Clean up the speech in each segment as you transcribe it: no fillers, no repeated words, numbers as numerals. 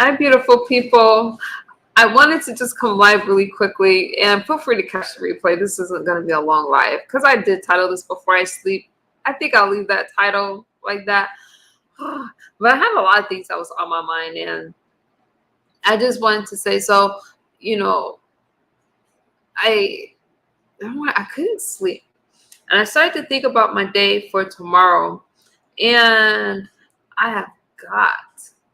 Hi, beautiful people. I wanted to just come live really quickly, and feel free to catch the replay. This isn't going to be a long live because I did title this before I sleep. I think I'll leave that title like that. But I have a lot of things that was on my mind, and I just wanted to say, so, you know, I I couldn't sleep, and I started to think about my day for tomorrow, and I have got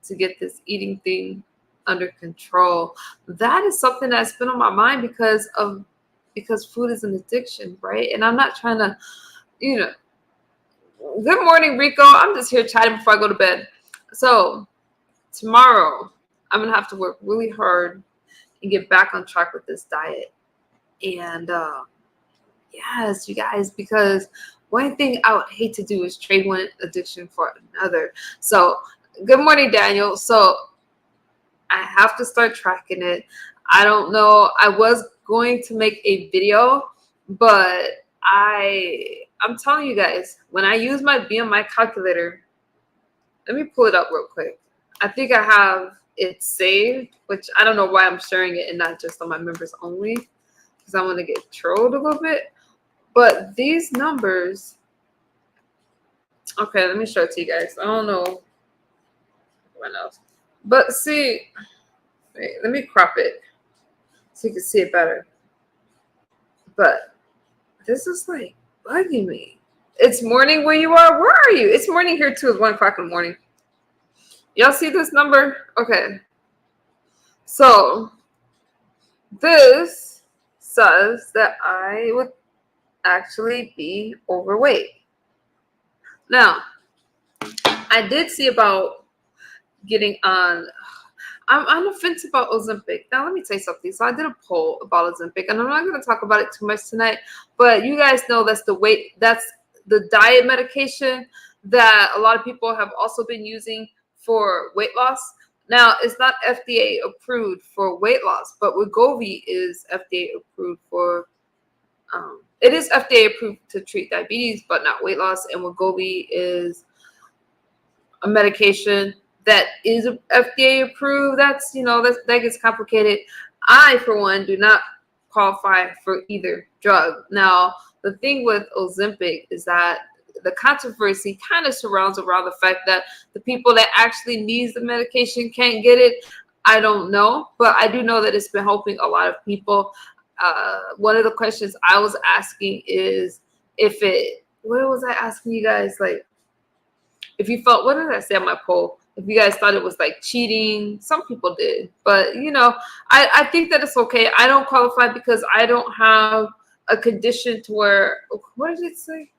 to get this eating thing under control. That is something that's been on my mind because food is an addiction, right? And I'm not trying to, you know. Good morning, Rico. I'm just here chatting before I go to bed. So tomorrow, I'm gonna have to work really hard and get back on track with this diet. And yes, you guys, because one thing I would hate to do is trade one addiction for another. So, good morning, Daniel. So, I have to start tracking it. I don't know. I was going to make a video, but I'm telling you guys, when I use my BMI calculator, let me pull it up real quick. I think I have it saved, which I don't know why I'm sharing it and not just on my members only, because I want to get trolled a little bit. But these numbers, okay, let me show it to you guys. I don't know what else. But see, wait, let me crop it so you can see it better. But this is like bugging me. It's morning where you are. Where are you? It's morning here too. It's 1 o'clock in the morning. Y'all see this number? Okay. So this says that I would actually be overweight. Now, I did see about getting on. I'm on the fence about Ozempic. Now, let me tell you something. So I did a poll about Ozempic, and I'm not going to talk about it too much tonight, but you guys know that's the diet medication that a lot of people have also been using for weight loss. Now, it's not FDA approved for weight loss, but Wegovy is FDA approved for, it is FDA approved to treat diabetes, but not weight loss, and Wegovy is a medication that is FDA approved. That's, that gets complicated. I, for one, do not qualify for either drug. Now, the thing with Ozempic is that the controversy kind of surrounds around the fact that the people that actually needs the medication can't get it. I don't know, but I do know that it's been helping a lot of people. One of the questions I was asking is what was I asking you guys? Like, if you felt, what did I say on my poll? If you guys thought it was like cheating, some people did. But, I think that it's okay. I don't qualify because I don't have a condition to where, what did it say?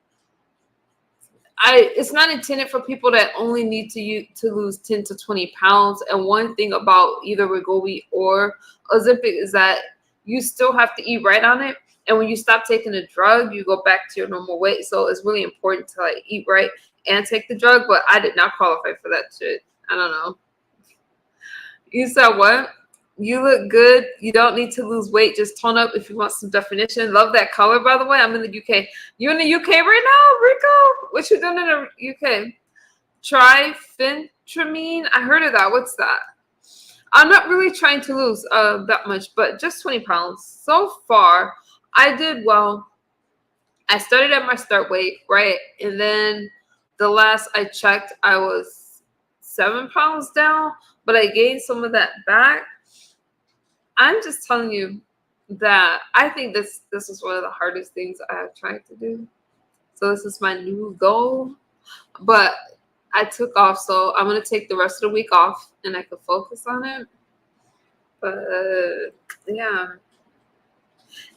It's not intended for people that only need to lose 10 to 20 pounds. And one thing about either Wegovy or Ozempic is that you still have to eat right on it. And when you stop taking the drug, you go back to your normal weight. So it's really important to like eat right and take the drug. But I did not qualify for that shit. I don't know. You said what? You look good. You don't need to lose weight. Just tone up if you want some definition. Love that color, by the way. I'm in the UK. You in the UK right now, Rico? What you doing in the UK? Triphenotramine. I heard of that. What's that? I'm not really trying to lose that much, but just 20 pounds. So far, I did well. I started at my start weight, right? And then the last I checked, I was 7 pounds down, but I gained some of that back. I'm just telling you that I think this is one of the hardest things I have tried to do. So this is my new goal. But I took off, so I'm going to take the rest of the week off and I can focus on it. But yeah.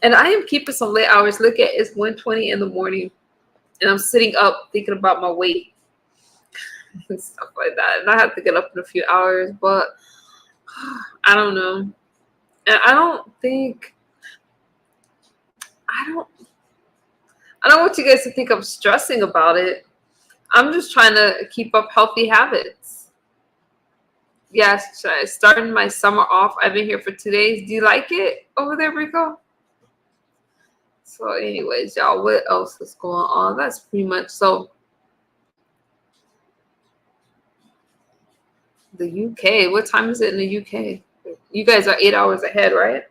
And I am keeping some late hours. Look at it's 1:20 in the morning and I'm sitting up thinking about my weight and stuff like that. And I have to get up in a few hours, but I don't know. And I don't want you guys to think I'm stressing about it. I'm just trying to keep up healthy habits. Yes, starting my summer off. I've been here for 2 days. Do you like it over there, Rico? So anyways, y'all, what else is going on? That's pretty much so. The UK. What time is it in the UK? You guys are 8 hours ahead, right?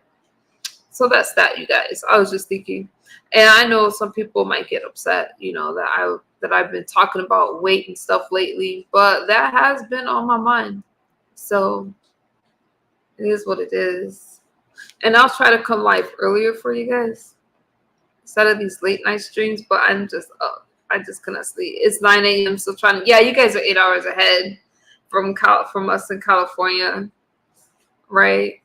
So that's that, you guys. I was just thinking, and I know some people might get upset, that I've been talking about weight and stuff lately, but that has been on my mind. So it is what it is. And I'll try to come live earlier for you guys instead of these late night streams, but I'm just up. I just cannot sleep. It's 9 a.m. So trying to, yeah, you guys are 8 hours ahead from us in California, right?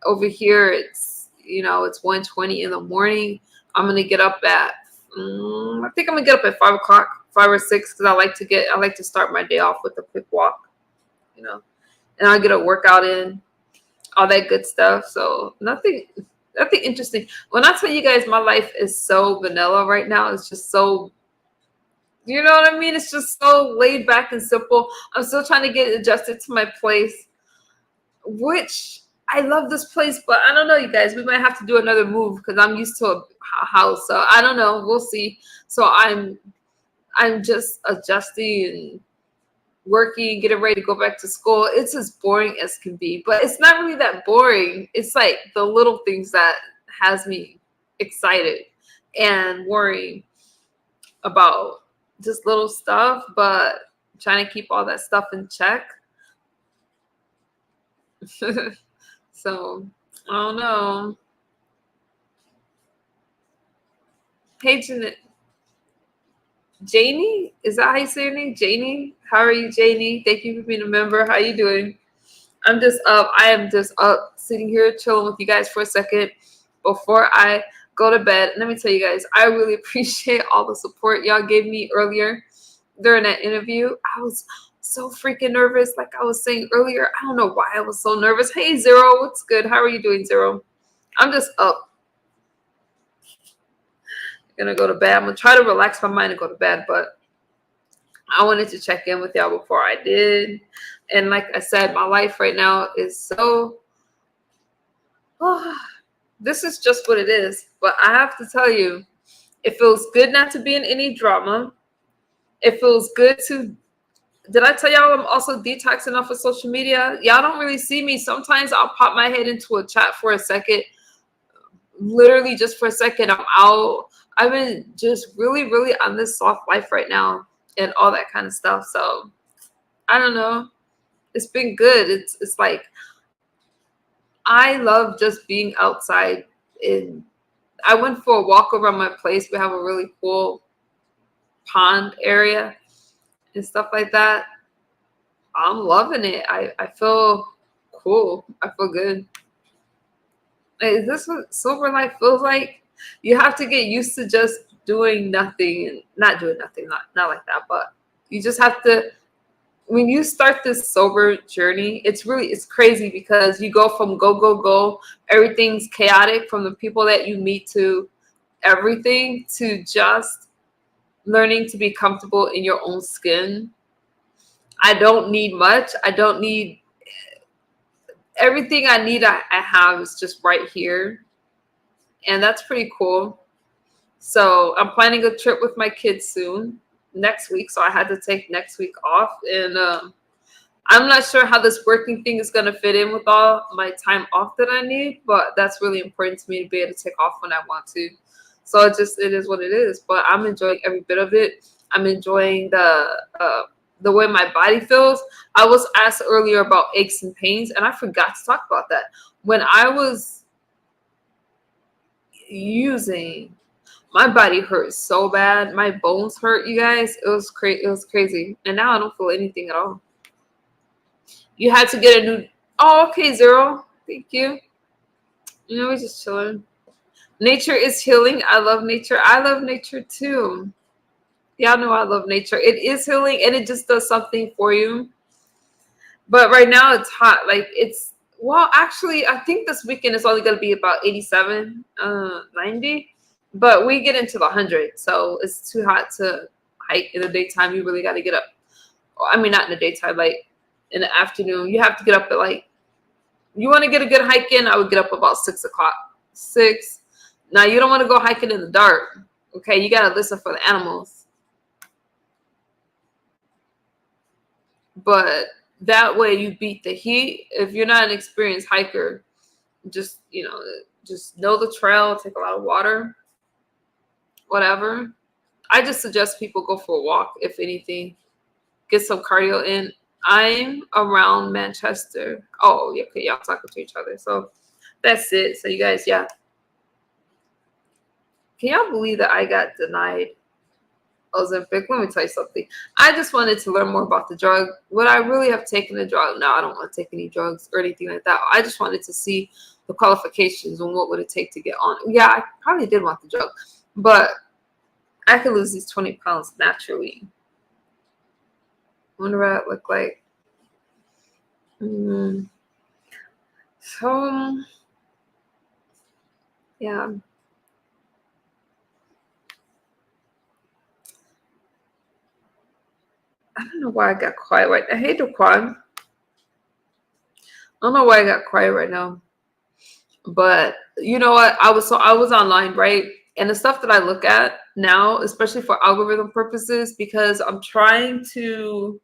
Over here, it's 1:20 in the morning. I'm gonna get up at, I think I'm gonna get up at 5 o'clock, 5 or 6, because I like to start my day off with a quick walk, and I'll get a workout in, all that good stuff. So nothing interesting. When I tell you guys, my life is so vanilla right now. It's just so, you know what I mean? It's just so laid back and simple. I'm still trying to get adjusted to my place, which I love this place, but I don't know, you guys. We might have to do another move because I'm used to a house. So I don't know. We'll see. So I'm just adjusting and working, getting ready to go back to school. It's as boring as can be, but it's not really that boring. It's like the little things that has me excited and worrying about just little stuff, but trying to keep all that stuff in check. So I don't know. Hey, Janie, is that how you say your name? Janie? How are you, Janie? Thank you for being a member. How you doing? I'm just up. I am just up, sitting here chilling with you guys for a second before I go to bed. And let me tell you guys, I really appreciate all the support y'all gave me earlier during that interview. I was so freaking nervous. Like I was saying earlier, I don't know why I was so nervous. Hey, Zero, what's good? How are you doing, Zero? I'm just up. Gonna go to bed. I'm gonna try to relax my mind and go to bed, but I wanted to check in with y'all before I did. And like I said, my life right now is so, this is just what it is. But I have to tell you, it feels good not to be in any drama. It feels good to, did I tell y'all I'm also detoxing off of social media? Y'all don't really see me. Sometimes I'll pop my head into a chat for a second. Literally just for a second, I'm out. I've been just really, really on this soft life right now and all that kind of stuff. So I don't know. It's been good. It's like I love just being outside. I went for a walk around my place. We have a really cool pond area and stuff like that. I'm loving it. I feel cool. I feel good. Is this what sober life feels like? You have to get used to just doing nothing and not doing nothing, not like that, but you just have to, when you start this sober journey, it's crazy because you go from go, everything's chaotic from the people that you meet to everything to just learning to be comfortable in your own skin. I don't need much. I don't need everything I need. I have is just right here. And that's pretty cool. So I'm planning a trip with my kids soon, next week. So I had to take next week off. And I'm not sure how this working thing is going to fit in with all my time off that I need. But that's really important to me to be able to take off when I want to. So it is what it is. But I'm enjoying every bit of it. I'm enjoying the way my body feels. I was asked earlier about aches and pains, and I forgot to talk about that. When I was using, my body hurt so bad. My bones hurt, you guys. It was crazy. And now I don't feel anything at all. You had to get a new, oh, okay, Zero. Thank you. We're just chilling. Nature is healing. I love nature. I love nature too. Y'all know I love nature. It is healing and it just does something for you. But right now it's hot. Like well, actually, I think this weekend is only going to be about 87, 90. But we get into the 100. So it's too hot to hike in the daytime. You really got to get up. I mean, not in the daytime, like in the afternoon. You have to get up at you want to get a good hike in, I would get up about 6 o'clock. 6. Now, you don't want to go hiking in the dark. Okay, you got to listen for the animals. But That way you beat the heat. If you're not an experienced hiker, just, just know the trail, take a lot of water, whatever. I just suggest people go for a walk, if anything, get some cardio in. I'm around Manchester. Oh, yeah, okay, y'all talking to each other. So that's it. So you guys, yeah. Can y'all believe that I got denied Ozempic? Let me tell you something. I just wanted to learn more about the drug. Would I really have taken the drug? No, I don't want to take any drugs or anything like that. I just wanted to see the qualifications and what would it take to get on. Yeah, I probably did want the drug, but I could lose these 20 pounds naturally. Wonder what it look like. So, yeah. I don't know why I got quiet right now. Hey, Daquan. I don't know why I got quiet right now. But you know what? I was online, right? And the stuff that I look at now, especially for algorithm purposes, because I'm trying to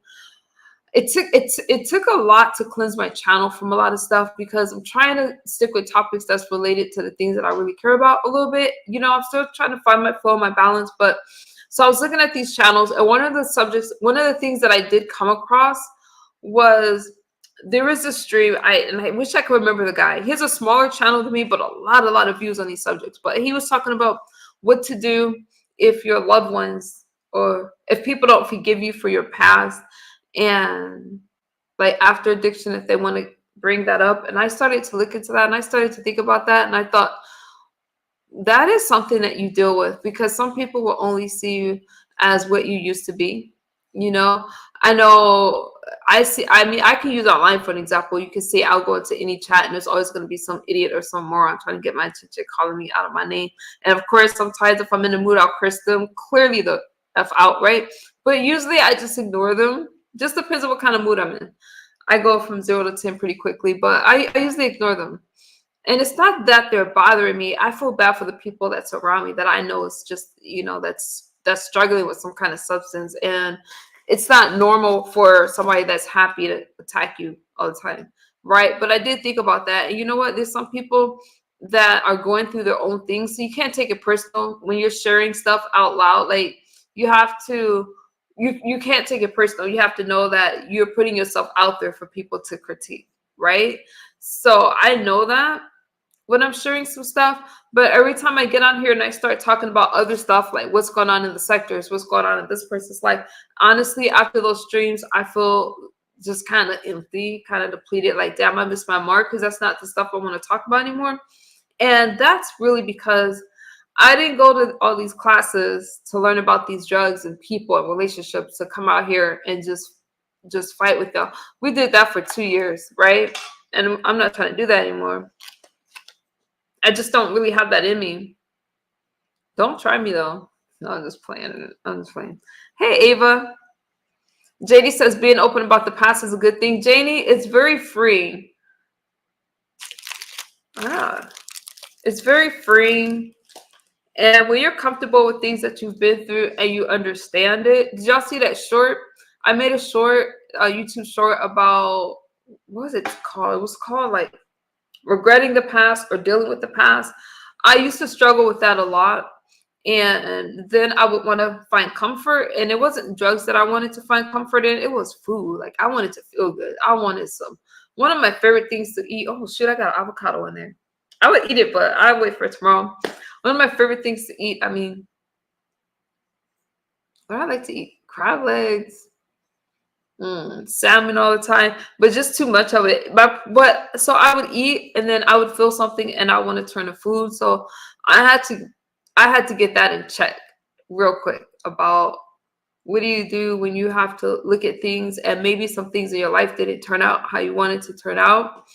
it took a lot to cleanse my channel from a lot of stuff, because I'm trying to stick with topics that's related to the things that I really care about a little bit. I'm still trying to find my flow, my balance. But so I was looking at these channels, and one of the things that I did come across was, there is a stream, I wish I could remember the guy. He has a smaller channel than me, but a lot of views on these subjects. But he was talking about what to do if your loved ones, or if people don't forgive you for your past, and like after addiction, if they want to bring that up. And I started to look into that, and I started to think about that, and I thought, that is something that you deal with, because some people will only see you as what you used to be. I know, I can use online for an example. You can see, I'll go into any chat, and there's always going to be some idiot or some moron trying to get my attention, calling me out of my name. And of course, sometimes if I'm in the mood, I'll curse them clearly the F out, right? But usually I just ignore them. Just depends on what kind of mood I'm in. I go from 0 to 10 pretty quickly, but I usually ignore them. And it's not that they're bothering me. I feel bad for the people that surround me, that I know is just, that's struggling with some kind of substance. And it's not normal for somebody that's happy to attack you all the time, right? But I did think about that. And you know what? There's some people that are going through their own things. So you can't take it personal when you're sharing stuff out loud. Like, you have to, you can't take it personal. You have to know that you're putting yourself out there for people to critique, right? So I know that when I'm sharing some stuff, but every time I get on here and I start talking about other stuff, like what's going on in the sectors, what's going on in this person's life, honestly, after those streams, I feel just kind of empty, kind of depleted. Like, damn, I missed my mark, because that's not the stuff I want to talk about anymore. And that's really because I didn't go to all these classes to learn about these drugs and people and relationships, to come out here and just fight with y'all. We did that for 2 years, right? And I'm not trying to do that anymore. I just don't really have that in me. Don't try me though. No, I'm just playing. Hey, Ava. JD says being open about the past is a good thing. Janie, it's very free. It's very freeing. And when you're comfortable with things that you've been through and you understand it. Did y'all see that short? I made a short, a YouTube short about, what was it called? It was called like regretting the past or dealing with the past. I used to struggle with that a lot. And then I would want to find comfort. And it wasn't drugs that I wanted to find comfort in. It was food. Like, I wanted to feel good. I wanted one of my favorite things to eat. Oh, shit, I got avocado in there. I would eat it, but I'll wait for tomorrow. One of my favorite things to eat, what I like to eat? Crab legs. Salmon all the time, but just too much of it. But so I would eat, and then I would feel something, and I want to turn to food. So I had to get that in check real quick about what do you do when you have to look at things, and maybe some things in your life didn't turn out how you wanted to turn out.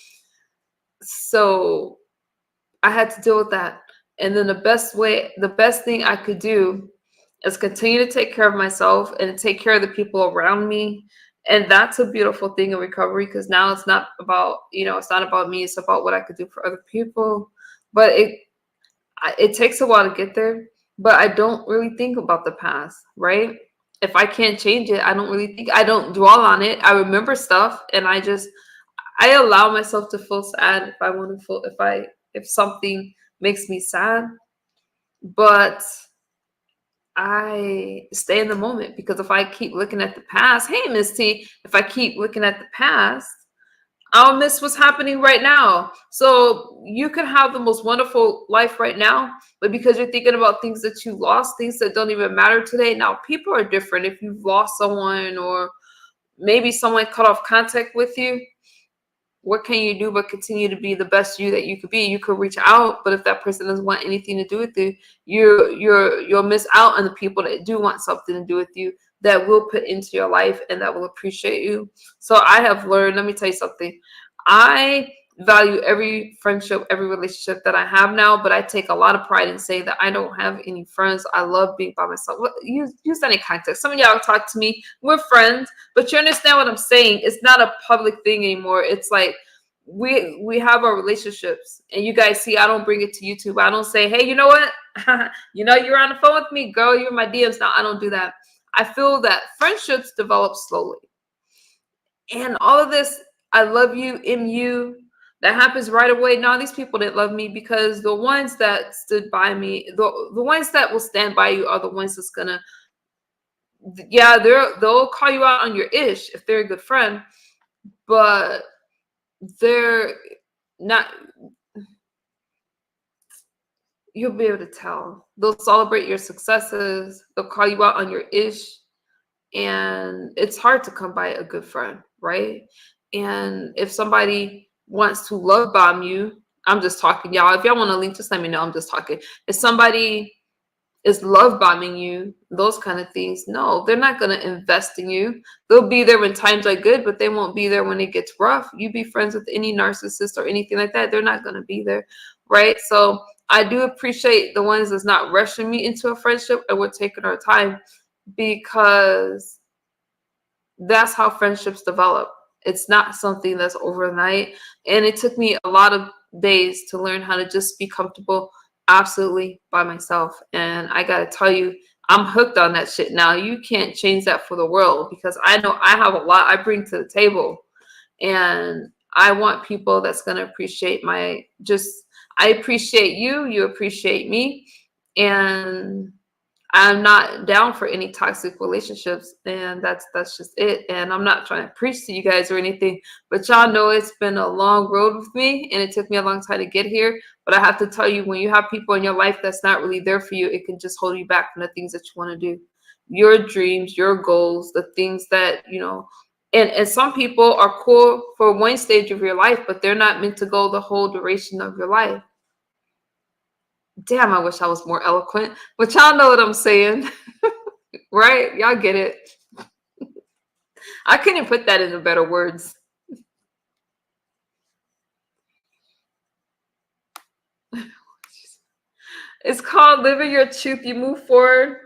So I had to deal with that. And then the best thing I could do is continue to take care of myself and take care of the people around me. And that's a beautiful thing in recovery, because now it's not about, it's not about me. It's about what I could do for other people. But it takes a while to get there. But I don't really think about the past, right? if I can't change it, I don't really think, I don't dwell on it. I remember stuff, and I allow myself to feel sad if I want to feel, if something makes me sad, but I stay in the moment, because if I keep looking at the past, hey Miss T, if I keep looking at the past, I'll miss what's happening right now. So you can have the most wonderful life right now, but because you're thinking about things that you lost, things that don't even matter today. Now, people are different. If you've lost someone, or maybe someone cut off contact with you, what can you do but continue to be the best you that you could be? You could reach out, but if that person doesn't want anything to do with you, you'll miss out on the people that do want something to do with you, that will put into your life and that will appreciate you. So I have learned, let me tell you something. I value every friendship, every relationship that I have now, but I take a lot of pride in saying that I don't have any friends. I love being by myself. Use any context. Some of y'all talk to me, we're friends, but you understand what I'm saying. It's not a public thing anymore. It's like we have our relationships, and you guys see, I don't bring it to YouTube. I don't say, hey, you know what? You're on the phone with me, girl, you're in my DMs now. I don't do that. I feel that friendships develop slowly. And all of this, I love you, MU, that happens right away. No, these people didn't love me, because the ones that stood by me, the ones that will stand by you are the ones that's gonna, yeah, they'll call you out on your ish if they're a good friend, but they're not, you'll be able to tell. They'll celebrate your successes, they'll call you out on your ish, and it's hard to come by a good friend, right? And if somebody wants to love bomb you, I'm just talking, y'all. If y'all want to link, just let me know. I'm just talking. If somebody is love bombing you, those kind of things, no, they're not going to invest in you. They'll be there when times are good, but they won't be there when it gets rough. You be friends with any narcissist or anything like that, they're not going to be there, right? So I do appreciate the ones that's not rushing me into a friendship, and we're taking our time, because that's how friendships develop. It's not something that's overnight. And it took me a lot of days to learn how to just be comfortable absolutely by myself. And I got to tell you, I'm hooked on that shit now. You can't change that for the world, because I know I have a lot I bring to the table. And I want people that's going to appreciate I appreciate you, you appreciate me. And I'm not down for any toxic relationships, and that's just it. And I'm not trying to preach to you guys or anything, but y'all know it's been a long road with me, and it took me a long time to get here. But I have to tell you, when you have people in your life that's not really there for you, it can just hold you back from the things that you want to do, your dreams, your goals, the things that And some people are cool for one stage of your life, but they're not meant to go the whole duration of your life. Damn, I wish I was more eloquent, but y'all know what I'm saying. Right? Y'all get it. I couldn't put that into better words. It's called living your truth. You move forward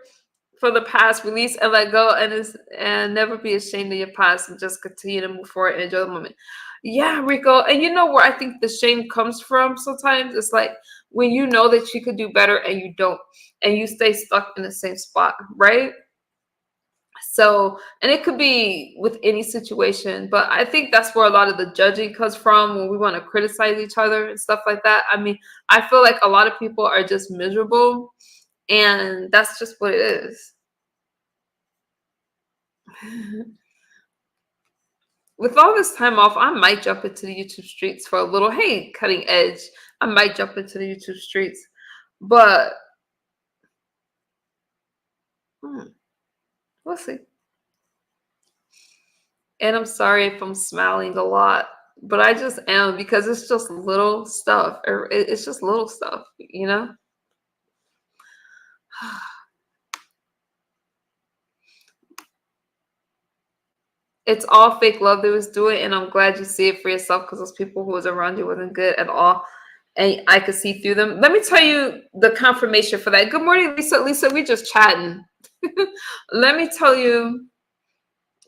for the past, release and let go, and never be ashamed of your past, and just continue to move forward and enjoy the moment. Yeah, Rico. And you know where I think the shame comes from sometimes? It's like when you know that you could do better and you don't, and you stay stuck in the same spot, right? So, and it could be with any situation, but I think that's where a lot of the judging comes from, when we want to criticize each other and stuff like that. I mean, I feel like a lot of people are just miserable, and that's just what it is. With all this time off, I might jump into the YouTube streets for a little, hey, cutting edge. I might jump into the YouTube streets, but we'll see. And I'm sorry if I'm smiling a lot, but I just am, because it's just little stuff. It's just little stuff. It's all fake love they was doing, and I'm glad you see it for yourself, because those people who was around you wasn't good at all, and I could see through them. Let me tell you the confirmation for that. Good morning, Lisa. Lisa, we just chatting. Let me tell you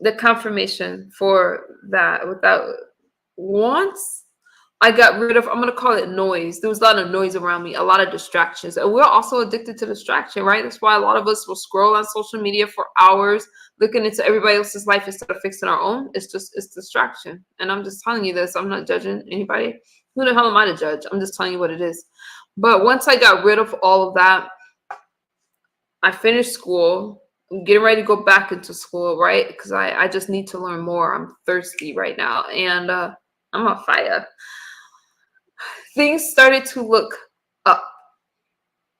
the confirmation for that. Without once I got rid of, I'm going to call it noise. There was a lot of noise around me, a lot of distractions. And we're also addicted to distraction, right? That's why a lot of us will scroll on social media for hours, looking into everybody else's life instead of fixing our own. It's distraction. And I'm just telling you this. I'm not judging anybody. Who the hell am I to judge? I'm just telling you what it is. But once I got rid of all of that, I finished school. I'm getting ready to go back into school, right? Because I just need to learn more. I'm thirsty right now. And I'm on fire. Things started to look up.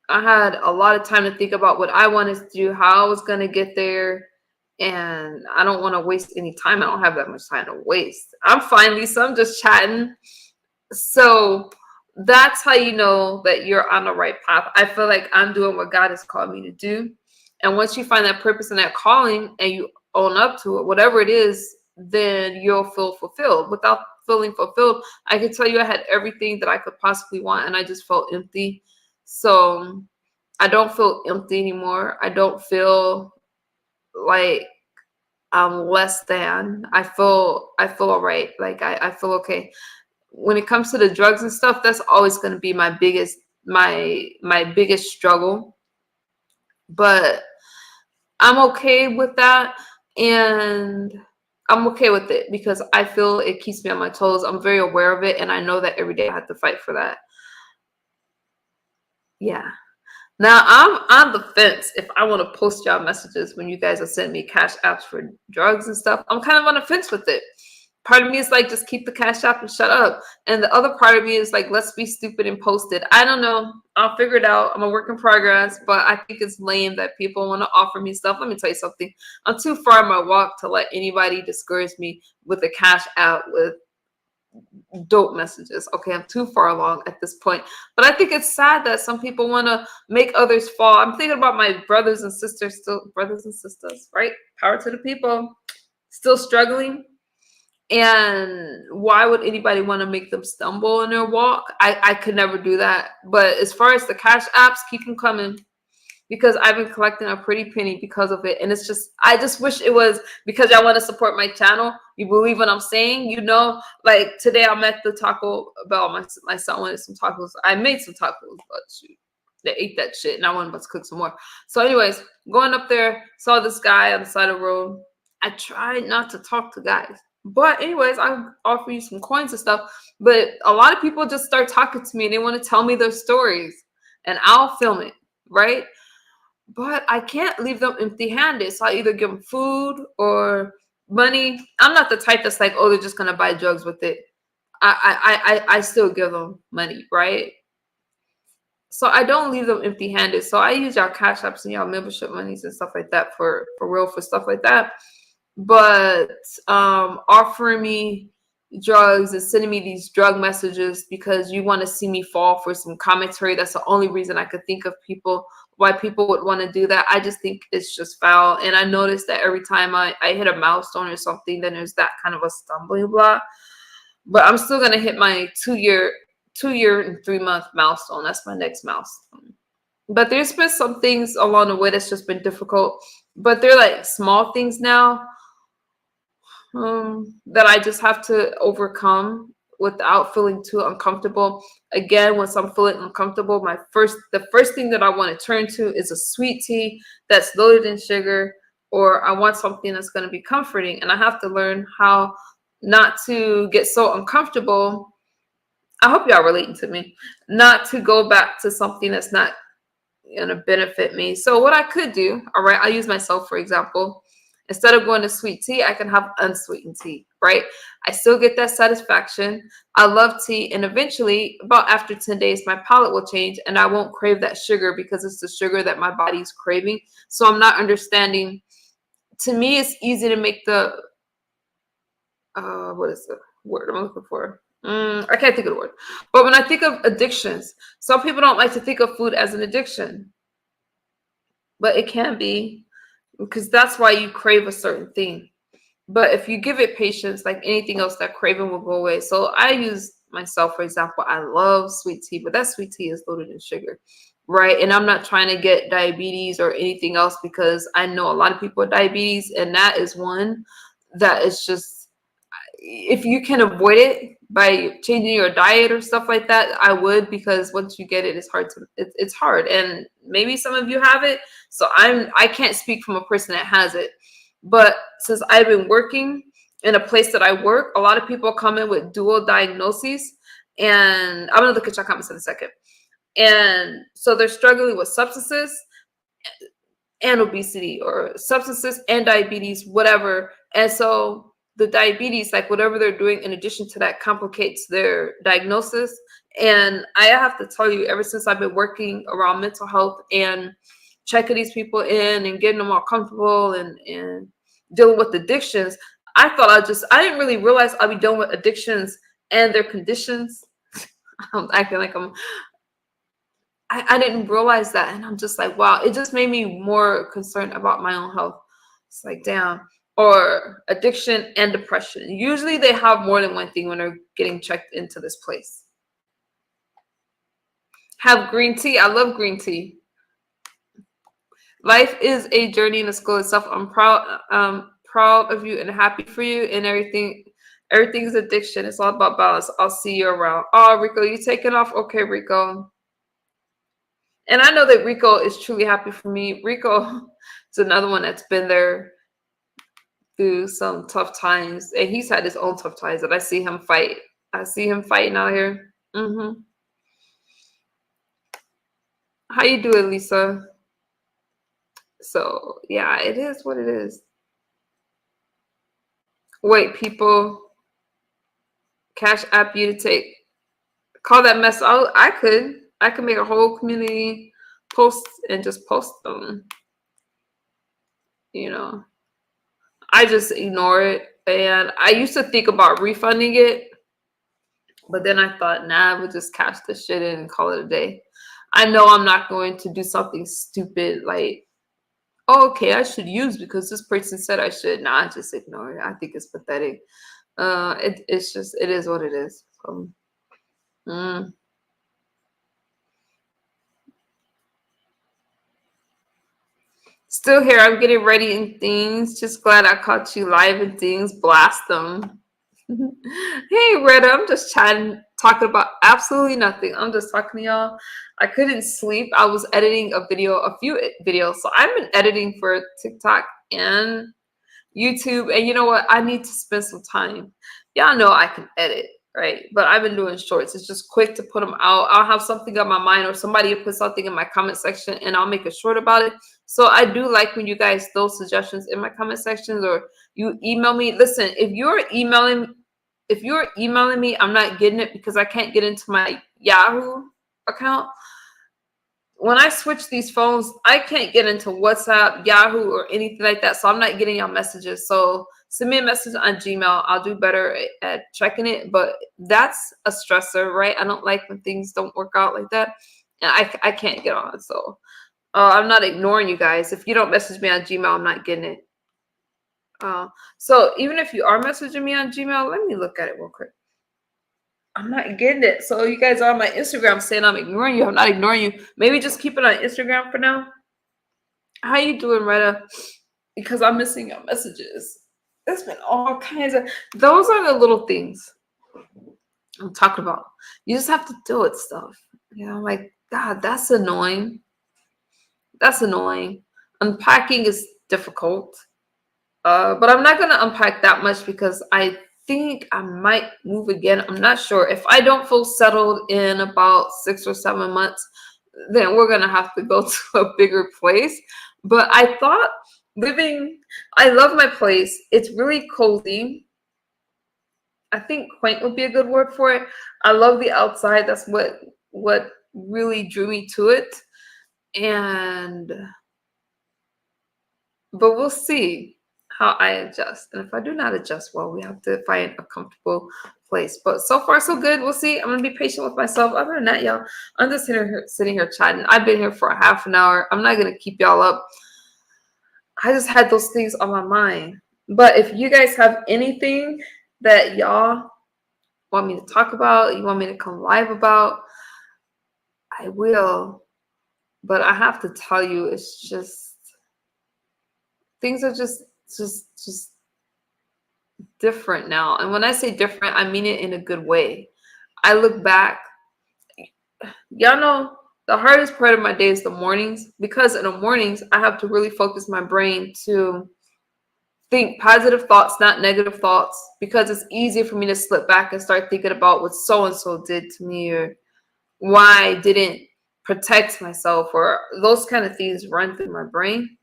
I had a lot of time to think about what I wanted to do, how I was going to get there. And I don't want to waste any time. I don't have that much time to waste. I'm fine, Lisa. I'm just chatting. So that's how you know that you're on the right path. I feel like I'm doing what God has called me to do. And once you find that purpose and that calling and you own up to it, whatever it is, then you'll feel fulfilled. Without feeling fulfilled, I can tell you I had everything that I could possibly want and I just felt empty. So I don't feel empty anymore. I don't feel like I'm less than. I feel all right. Like I feel okay. When it comes to the drugs and stuff, that's always going to be my biggest struggle. But I'm okay with that. And I'm okay with it because I feel it keeps me on my toes. I'm very aware of it. And I know that every day I have to fight for that. Yeah. Now I'm on the fence if I want to post y'all messages when you guys are sending me cash apps for drugs and stuff. I'm kind of on the fence with it. Part of me is like, just keep the cash app and shut up. And the other part of me is like, let's be stupid and post it. I don't know. I'll figure it out. I'm a work in progress, but I think it's lame that people want to offer me stuff. Let me tell you something. I'm too far in my walk to let anybody discourage me with a cash app with dope messages. Okay, I'm too far along at this point. But I think it's sad that some people want to make others fall. I'm thinking about my brothers and sisters, right? Power to the people, still struggling. And why would anybody want to make them stumble in their walk? I could never do that. But as far as the cash apps, keep them coming because I've been collecting a pretty penny because of it. And it's just, I just wish it was because y'all want to support my channel. You believe what I'm saying? You know, like today I'm at the Taco Bell. My son wanted some tacos. I made some tacos, but shoot, they ate that shit. And I wanted to cook some more. So anyways, going up there, saw this guy on the side of the road. I tried not to talk to guys. But anyways, I offer you some coins and stuff. But a lot of people just start talking to me and they want to tell me their stories. And I'll film it, right? But I can't leave them empty-handed. So I either give them food or money. I'm not the type that's like, oh, they're just going to buy drugs with it. I still give them money, right? So I don't leave them empty-handed. So I use y'all cash apps and y'all membership monies and stuff like that for real, for stuff like that. But offering me drugs and sending me these drug messages because you want to see me fall for some commentary, that's the only reason I could think of why people would want to do that. I just think it's just foul. And I noticed that every time I hit a milestone or something, then there's that kind of a stumbling block. But I'm still going to hit my 2-year and 3-month milestone. That's my next milestone. But there's been some things along the way that's just been difficult. But they're like small things now that I just have to overcome without feeling too uncomfortable. Again, once I'm feeling uncomfortable, the first thing that I want to turn to is a sweet tea that's loaded in sugar, or I want something that's going to be comforting. And I have to learn how not to get so uncomfortable. I hope y'all relating to me. Not to go back to something that's not going to benefit me. So what I could do, all right, I use myself, for example. Instead of going to sweet tea, I can have unsweetened tea, right? I still get that satisfaction. I love tea. And eventually, about after 10 days, my palate will change and I won't crave that sugar because it's the sugar that my body's craving. So I'm not understanding. To me, it's easy to make the, what is the word I'm looking for? I can't think of the word. But when I think of addictions, some people don't like to think of food as an addiction. But it can be. Because that's why you crave a certain thing. But if you give it patience, like anything else, that craving will go away. So I use myself, for example, I love sweet tea, but that sweet tea is loaded in sugar, right? And I'm not trying to get diabetes or anything else because I know a lot of people with diabetes, and that is one that is just, if you can avoid it, by changing your diet or stuff like that, I would, because once you get it, it's hard to it's hard. And maybe some of you have it, so I can't speak from a person that has it. But since I've been working in a place that I work, a lot of people come in with dual diagnoses, and I'm gonna look at your comments in a second. And so they're struggling with substances and obesity, or substances and diabetes, whatever. And so the diabetes, like whatever they're doing in addition to that, complicates their diagnosis. And I have to tell you, ever since I've been working around mental health and checking these people in and getting them all comfortable and dealing with addictions, I didn't really realize I'd be dealing with addictions and their conditions. I'm acting like I didn't realize that. And I'm just like, wow, it just made me more concerned about my own health. It's like, damn. Or addiction and depression. Usually they have more than one thing when they're getting checked into this place. Have green tea. I love green tea. Life is a journey in the school itself. I'm proud of you and happy for you, and everything's addiction. It's all about balance. I'll see you around. Oh, Rico, you taking off? Okay, Rico. And I know that Rico is truly happy for me. Rico is another one that's been there through some tough times, and he's had his own tough times that I see him fight. I see him fighting out here. How you doing, Lisa? So yeah, it is what it is. Wait, people, Cash App you to take. Call that mess out. I could make a whole community post and just post them. You know, I just ignore it. And I used to think about refunding it, but then I thought, nah, we'll just cash this shit in and call it a day. I know I'm not going to do something stupid like, oh, okay, I should use because this person said I should. Nah, just ignore it. I think it's pathetic. It's just, it is what it is. So, Still here. I'm getting ready and things. Just glad I caught you live and things. Blast them. Hey, Retta. I'm just chatting, talking about absolutely nothing. I'm just talking to y'all. I couldn't sleep. I was editing a few videos. So I've been editing for TikTok and YouTube. And you know what? I need to spend some time. Y'all know I can edit, right? But I've been doing shorts. It's just quick to put them out. I'll have something on my mind, or somebody will put something in my comment section and I'll make a short about it. So I do like when you guys throw suggestions in my comment sections, or you email me. Listen, if you're emailing me, I'm not getting it because I can't get into my Yahoo account. When I switch these phones, I can't get into WhatsApp, Yahoo, or anything like that. So I'm not getting your messages. So send me a message on Gmail. I'll do better at checking it. But that's a stressor, right? I don't like when things don't work out like that. And I can't get on. So I'm not ignoring you guys. If you don't message me on Gmail, I'm not getting it. So even if you are messaging me on Gmail, let me look at it real quick. I'm not getting it. So you guys are on my Instagram saying I'm ignoring you. I'm not ignoring you. Maybe just keep it on Instagram for now. How you doing, Retta? Because I'm missing your messages. There's been all kinds of, those are the little things I'm talking about. You just have to deal with stuff. You know, like, God, that's annoying. That's annoying. Unpacking is difficult. But I'm not going to unpack that much because I think I might move again. I'm not sure. If I don't feel settled in about 6 or 7 months, then we're going to have to go to a bigger place. But I thought I love my place. It's really cozy. I think quaint would be a good word for it. I love the outside. That's what really drew me to it. But we'll see how I adjust. And if I do not adjust well, we have to find a comfortable place. But so far, so good. We'll see. I'm going to be patient with myself. Other than that, y'all, I'm just sitting here chatting. I've been here for a half an hour. I'm not going to keep y'all up. I just had those things on my mind. But if you guys have anything that y'all want me to talk about, you want me to come live about, I will. But I have to tell you, it's just, things are just different now. And when I say different, I mean it in a good way. I look back, y'all know the hardest part of my day is the mornings, because in the mornings I have to really focus my brain to think positive thoughts, not negative thoughts, because it's easier for me to slip back and start thinking about what so and so did to me, or why I didn't protect myself, or those kind of things run through my brain.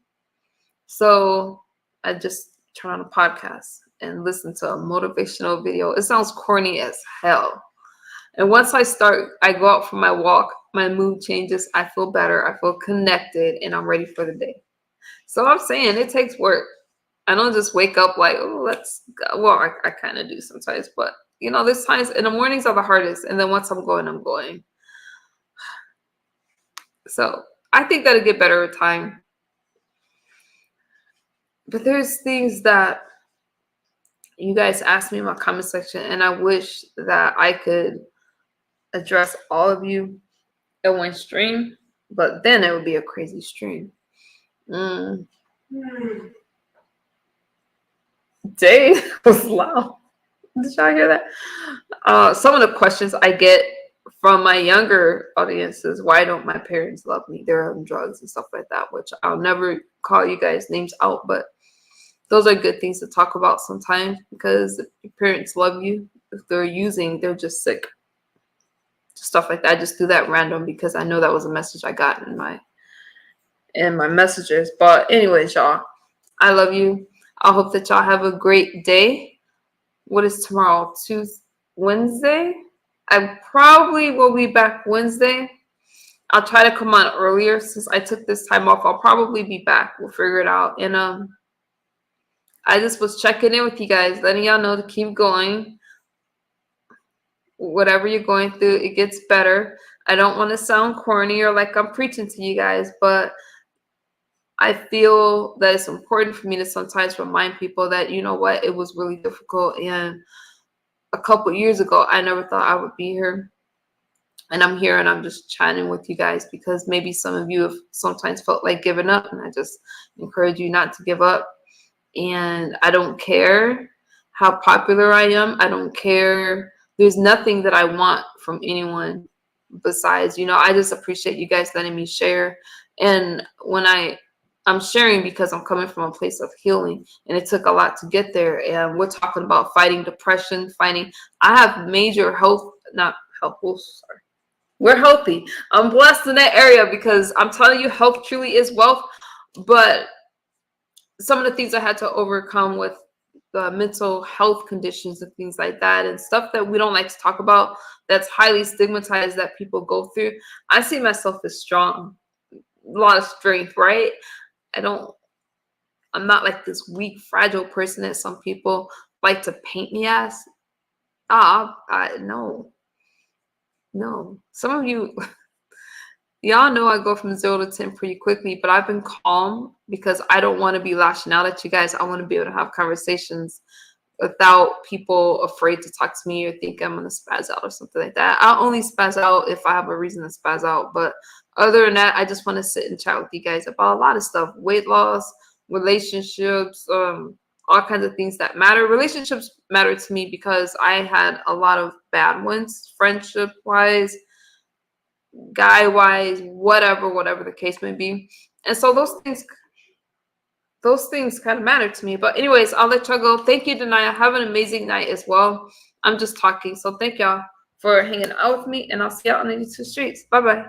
So I just turn on a podcast and listen to a motivational video. It sounds corny as hell. And once I go out for my walk, my mood changes. I feel better. I feel connected, and I'm ready for the day. So I'm saying it takes work. I don't just wake up like, oh, let's go. Well, I kind of do sometimes, but there's times in the mornings are the hardest. And then once I'm going, I'm going. So I think that'll get better with time. But there's things that you guys ask me in my comment section, and I wish that I could address all of you in one stream, but then it would be a crazy stream. Day was loud. Did y'all hear that? Some of the questions I get from my younger audiences: why don't my parents love me? They're on drugs and stuff like that, which I'll never call you guys names out, but those are good things to talk about sometimes, because if your parents love you, if they're using, they're just sick. Stuff like that. I just do that random because I know that was a message I got in my messages. But anyways, y'all, I love you. I hope that y'all have a great day. What is tomorrow? Wednesday? I probably will be back Wednesday. I'll try to come on earlier since I took this time off. I'll probably be back. We'll figure it out. And I just was checking in with you guys, letting y'all know to keep going. Whatever you're going through, it gets better. I don't want to sound corny or like I'm preaching to you guys, but I feel that it's important for me to sometimes remind people that, you know what, it was really difficult. And a couple years ago, I never thought I would be here. And I'm here, and I'm just chatting with you guys because maybe some of you have sometimes felt like giving up. And I just encourage you not to give up. And I don't care how popular I am. I don't care. There's nothing that I want from anyone besides, I just appreciate you guys letting me share. And when I'm sharing because I'm coming from a place of healing, and it took a lot to get there. And we're talking about fighting depression, I have major sorry. We're healthy. I'm blessed in that area because I'm telling you, health truly is wealth. But some of the things I had to overcome with the mental health conditions and things like that, and stuff that we don't like to talk about, that's highly stigmatized, that people go through. I see myself as strong, a lot of strength, right? I'm not like this weak, fragile person that some people like to paint me as. No. Some of you, y'all know I go from 0 to 10 pretty quickly, but I've been calm because I don't want to be lashing out at you guys. I want to be able to have conversations without people afraid to talk to me or think I'm going to spaz out or something like that. I'll only spaz out if I have a reason to spaz out. But other than that, I just want to sit and chat with you guys about a lot of stuff: weight loss, relationships, all kinds of things that matter. Relationships matter to me because I had a lot of bad ones, friendship-wise, guy-wise, whatever the case may be. And so those things kind of matter to me. But anyways, I'll let y'all go. Thank you, Denia. Have an amazing night as well. I'm just talking. So thank y'all for hanging out with me, and I'll see y'all on the YouTube streets. Bye-bye.